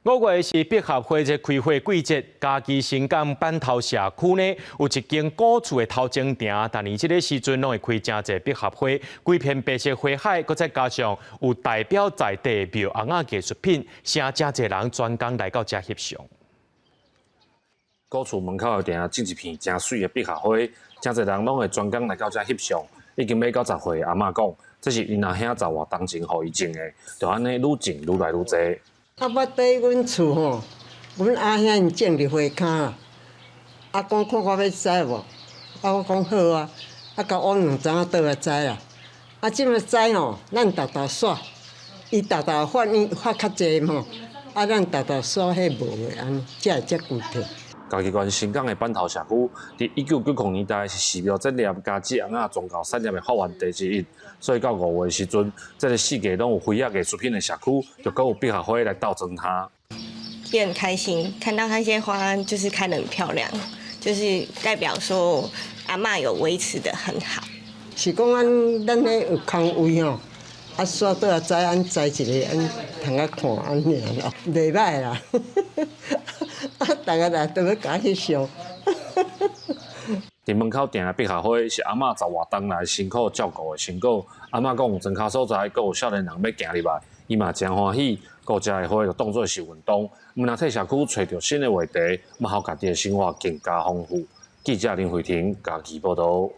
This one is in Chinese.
5月是百合花的开花季节，嘉义新港板头社区呢有一间古厝的头前亭，但是这个时阵拢会开真侪百合花，规片白色花海，佮再加上有代表在地庙红仔艺术品，请真侪人专工来到这翕相。古厝门口的亭种一片真水的百合花，真侪人拢会专工来到这翕相。已经要90岁的阿嬷讲，这是因阿兄十外当前互伊种的，就安尼愈种愈来愈侪。啊，我伫阮厝吼，阮阿兄因种伫花骹，啊讲看我要栽无，啊我讲好啊，啊甲往2丛仔倒来栽啦，啊即么栽吼，咱豆豆刷，伊豆豆发较济吼，啊咱豆豆刷迄无的安尼，才会遮久体。嘉义县新港的板头社区，伫1990年代是寺庙节念加子红仔宗教产业的发源地之一，所以到5月时阵，这个四界拢有花艺艺术品的社区，就搁有百合花来斗装它。也很开心，看到那些花就是开得很漂亮，就是代表说阿嬷有维持得很好。是讲咱咧有空位吼，啊刷倒来栽，咱栽一个，咱通啊看安尼咯，袂歹啦。啊，大家来都要甲翕相。伫门口订的百合花是阿嬷10外当来辛苦照顾的成果。阿嬷讲有庄脚所在，阁有少年人要行入来，伊嘛真欢喜。顾遮的花就当作是运动，毋若替社区找到新的话题，嘛，互家己的生活更加丰富。记者林慧婷，嘉义报道。